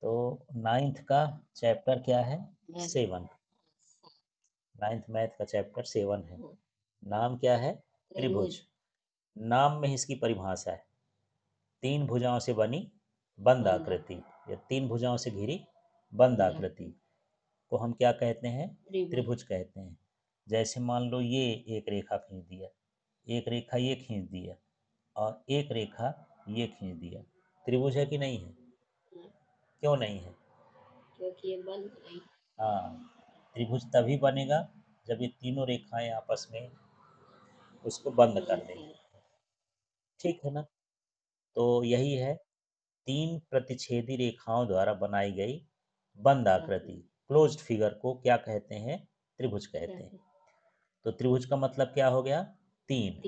तो 9th का chapter क्या है? 7। 9th मैथ का चैप्टर 7 है। नाम क्या है? त्रिभुज। नाम में ही इसकी परिभाषा है, 3 भुजाओं से बनी बंद आकृति या 3 भुजाओं से घिरी बंद आकृति को हम क्या कहते हैं? त्रिभुज कहते हैं। जैसे मान लो ये एक रेखा खींच दिया, एक रेखा ये खींच दिया और एक रेखा ये खींच दिया, त्रिभुज है कि नहीं है? क्यों नहीं है? क्योंकि ये बंद नहीं। हाँ, त्रिभुज तभी बनेगा जब ये तीनों रेखाएं आपस में उसको बंद कर दें। ठीक है ना? तो यही है, 3 प्रतिच्छेदी रेखाओं द्वारा बनाई गई बंद आकृति क्लोज्ड फिगर को क्या कहते हैं? त्रिभुज कहते हैं। तो त्रिभुज का मतलब क्या हो गया? 3।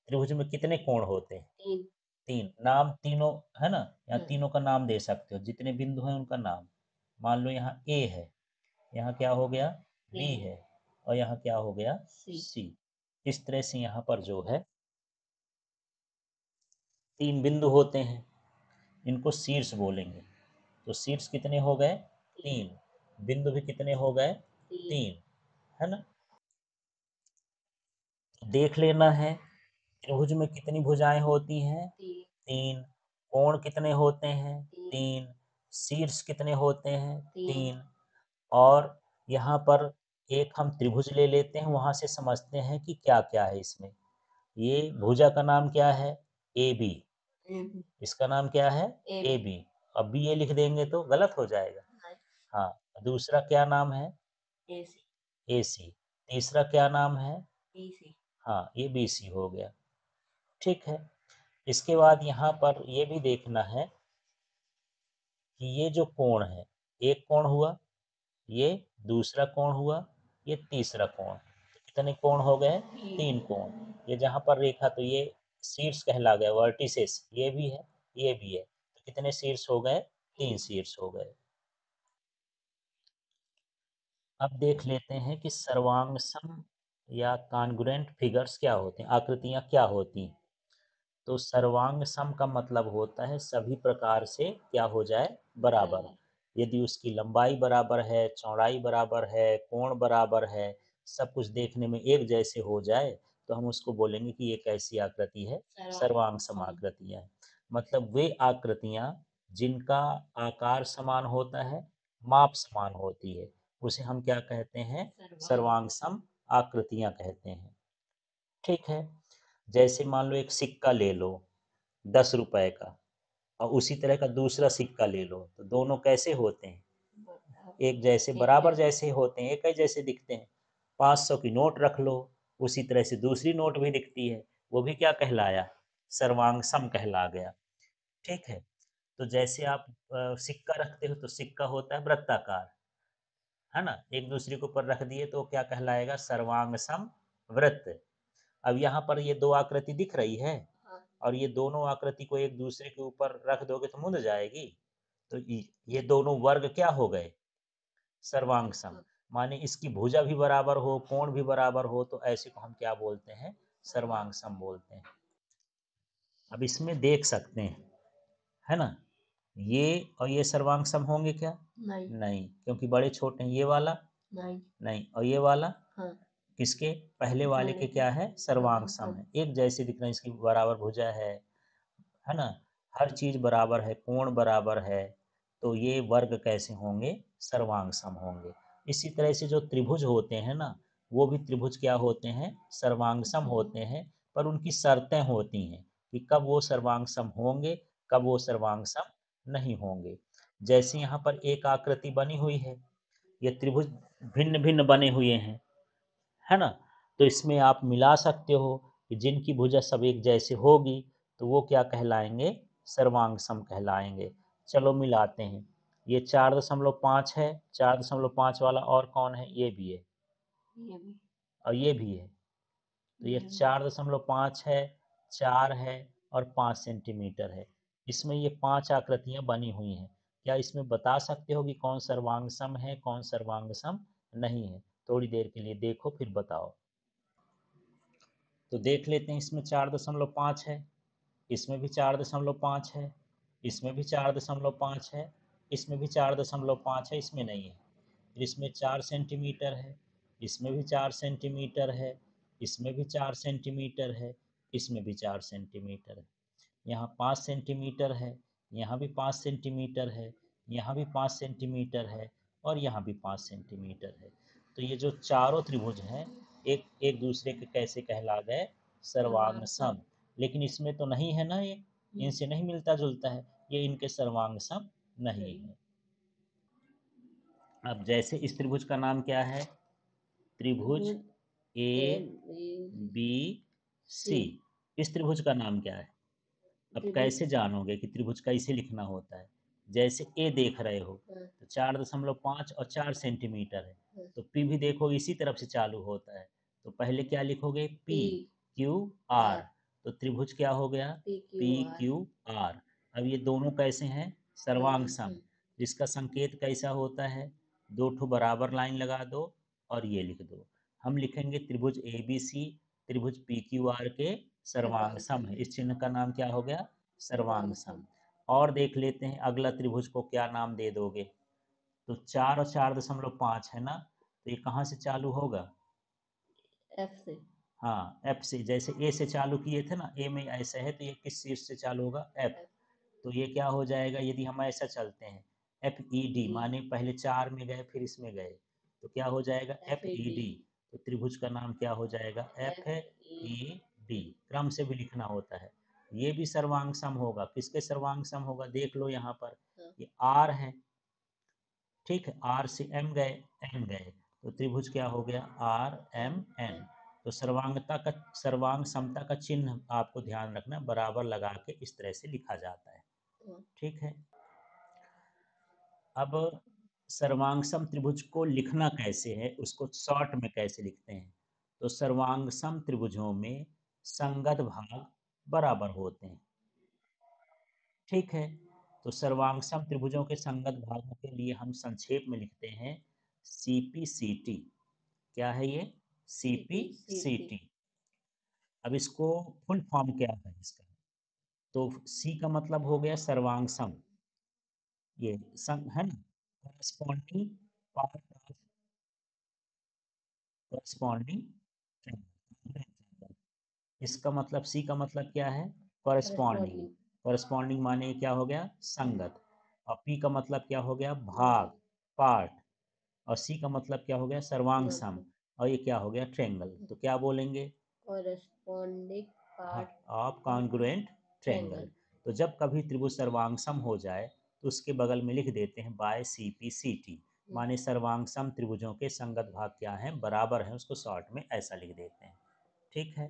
त्रिभुज में कितने कोण होते हैं? 3। नाम तीनों है ना, यहाँ तीनों का नाम दे सकते हो, जितने बिंदु हैं उनका नाम। मान लो यहाँ ए है, यहाँ क्या हो गया? बी है, और यहाँ क्या हो गया? सी। इस तरह से यहाँ पर जो है 3 बिंदु होते हैं, इनको शीर्ष बोलेंगे। तो शीर्ष कितने हो गए? 3। बिंदु भी कितने हो गए? 3, है ना? देख लेना है त्रिभुज में कितनी भुजाएं होती हैं? 3। कोण कितने होते हैं? 3। शीर्ष कितने होते हैं? 3। और यहाँ पर एक हम त्रिभुज ले लेते हैं, वहां से समझते हैं कि क्या क्या है इसमें। ये भुजा का नाम क्या है? A B. इसका नाम क्या है? A B. अब बी ए लिख देंगे तो गलत हो जाएगा। हाँ, दूसरा क्या नाम है? ए सी। तीसरा क्या नाम है? हाँ, ये बी सी हो गया। ठीक है, इसके बाद यहाँ पर ये भी देखना है कि ये जो कोण है, एक कोण हुआ, ये दूसरा कोण हुआ, ये तीसरा कोण, तो कितने कोण हो गए? 3 कोण। ये जहाँ पर रेखा, तो ये शीर्ष कहला गया, वर्टिसेस ये भी है, ये भी है, तो कितने शीर्ष हो गए? 3 शीर्ष हो गए। अब देख लेते हैं कि सर्वांग सम या कॉन्ग्रुएंट फिगर्स क्या होते हैं, आकृतियां क्या होती हैं। तो सर्वांग सम का मतलब होता है सभी प्रकार से क्या हो जाए? बराबर। यदि उसकी लंबाई बराबर है, चौड़ाई बराबर है, कोण बराबर है, सब कुछ देखने में एक जैसे हो जाए, तो हम उसको बोलेंगे कि ये कैसी आकृति है? सर्वांग सम आकृतियां है। मतलब वे आकृतियां जिनका आकार समान होता है, माप समान होती है, उसे हम क्या कहते हैं? सर्वांग सम आकृतियां कहते हैं। ठीक है, जैसे मान लो एक सिक्का ले लो 10 रुपए का, और उसी तरह का दूसरा सिक्का ले लो, तो दोनों कैसे होते हैं? एक जैसे, बराबर जैसे होते हैं, एक ही जैसे दिखते हैं। 500 की नोट रख लो, उसी तरह से दूसरी नोट भी दिखती है, वो भी क्या कहलाया? सर्वांग सम कहला गया। ठीक है, तो जैसे आप सिक्का रखते हो तो सिक्का होता है वृत्ताकार, है ना, एक दूसरे के ऊपर रख दिए तो क्या कहलाएगा? सर्वांग सम वृत्त। अब यहाँ पर ये दो आकृति दिख रही है, और ये दोनों आकृति को एक दूसरे के ऊपर रख दोगे तो मुड़ जाएगी। तो ये दोनों वर्ग क्या हो गए? सर्वांग सम। माने इसकी भुजा भी बराबर हो, कोण भी बराबर हो, तो ऐसे को हम क्या बोलते हैं? सर्वांग सम बोलते हैं। अब इसमें देख सकते हैं, है ना, ये और ये सर्वांग सम होंगे क्या? नहीं, क्योंकि बड़े छोटे हैं। ये वाला नहीं, और ये वाला किसके? पहले वाले के क्या है? सर्वांग सम है, एक जैसे दिख रहे हैं, इसकी बराबर भुजा है ना, हर चीज बराबर है, कोण बराबर है, तो ये वर्ग कैसे होंगे? सर्वांग सम होंगे। इसी तरह से जो त्रिभुज होते हैं ना, वो भी त्रिभुज क्या होते हैं? सर्वांग सम होते हैं, पर उनकी शर्तें होती हैं कि कब वो सर्वांग सम होंगे, कब वो सर्वांग सम नहीं होंगे। जैसे यहाँ पर एक आकृति बनी हुई है, ये त्रिभुज भिन्न भिन्न बने हुए हैं, है ना, तो इसमें आप मिला सकते हो कि जिनकी भुजा सब एक जैसे होगी, तो वो क्या कहलाएंगे? सर्वांग सम कहलाएंगे। चलो मिलाते हैं, ये 4.5 है, 4.5 वाला और कौन है? ये भी है, और ये भी है, तो ये 4.5 है, 4 है, और 5 सेंटीमीटर है। इसमें ये 5 आकृतियां बनी हुई हैं। क्या इसमें बता सकते हो कि कौन सर्वांग सम है, कौन सर्वांग सम नहीं है? थोड़ी देर के लिए देखो, फिर बताओ। तो देख लेते हैं, इसमें 4.5 है, इसमें भी 4.5 है, इसमें भी 4.5 है, इसमें भी 4.5 है, इसमें नहीं है। फिर इसमें 4 सेंटीमीटर है, इसमें भी 4 सेंटीमीटर है, इसमें भी 4 सेंटीमीटर है, इसमें भी 4 सेंटीमीटर है। यहाँ 5 सेंटीमीटर है, यहाँ भी 5 सेंटीमीटर है, यहाँ भी 5 सेंटीमीटर है और यहाँ भी 5 सेंटीमीटर है। तो ये जो चारों त्रिभुज हैं एक एक दूसरे के कैसे कहला गए? सर्वांग सम। लेकिन इसमें तो नहीं है ना, ये इनसे नहीं मिलता जुलता है, ये इनके सर्वांग सम नहीं है। अब जैसे इस त्रिभुज का नाम क्या है? त्रिभुज ए बी सी। इस त्रिभुज का नाम क्या है? अब कैसे जानोगे कि त्रिभुज कैसे लिखना होता है? जैसे ए देख रहे हो तो 4.5 और 4 सेंटीमीटर है, तो पी भी देखो इसी तरफ से चालू होता है, तो पहले क्या लिखोगे? P Q R. तो त्रिभुज क्या हो गया? P Q R. अब ये दोनों कैसे हैं? सर्वांग सम। जिसका संकेत कैसा होता है? दो ठो बराबर लाइन लगा दो और ये लिख दो। हम लिखेंगे त्रिभुज ए बी सी त्रिभुज पी क्यू आर के सर्वांग सम है। इस चिन्ह का नाम क्या हो गया? सर्वांग सम। और देख लेते हैं अगला त्रिभुज को क्या नाम दे दोगे? तो 4 और 4.5 है ना, तो ये कहाँ से चालू होगा? एफ से। हाँ, एफ से। जैसे ए से चालू किए थे ना, ए में ऐसा है तो ये किस शीर्ष से चालू होगा? एफ। तो ये क्या हो जाएगा यदि हम ऐसा चलते हैं? एफ ई डी, माने पहले 4 में गए फिर इसमें गए, तो क्या हो जाएगा? F E D. तो त्रिभुज का नाम क्या हो जाएगा? F E D. क्रम से भी लिखना होता है। ये भी सर्वांग सम होगा। किसके सर्वांग सम होगा? देख लो यहाँ पर, ये आर है, ठीक है, आर से एम गए, एन गए, तो त्रिभुज क्या हो गया? R M N. तो सर्वांग समता का चिन्ह आपको ध्यान रखना, बराबर लगा के इस तरह से लिखा जाता है, ठीक है। अब सर्वांगसम त्रिभुज को लिखना कैसे है, उसको शॉर्ट में कैसे लिखते हैं? तो सर्वांगसम त्रिभुजों में संगत भाग बराबर होते हैं, ठीक है। तो सर्वांगसम त्रिभुजों के संगत भागों के लिए हम संक्षेप में लिखते हैं CPCT। क्या है ये? CPCT। अब इसको फुल फॉर्म क्या है इसका? तो सी का मतलब हो गया सर्वांग सम, ये सम है ना, corresponding part of corresponding triangle. इसका मतलब सी का मतलब क्या है? करस्पॉन्डिंग। करस्पॉन्डिंग माने क्या हो गया? संगत। और पी का मतलब क्या हो गया? भाग, पार्ट। और सी का मतलब क्या हो गया? सर्वांग सम। और ये क्या हो गया? ट्रायंगल। तो क्या बोलेंगे? Corresponding part of congruent triangle. तो जब कभी त्रिभुज सर्वांगसम हो जाए तो उसके बगल में लिख देते हैं बाय CPCT, माने सर्वांगसम त्रिभुजों के संगत भाग क्या हैं? बराबर हैं, उसको शॉर्ट में ऐसा लिख देते हैं, ठीक है।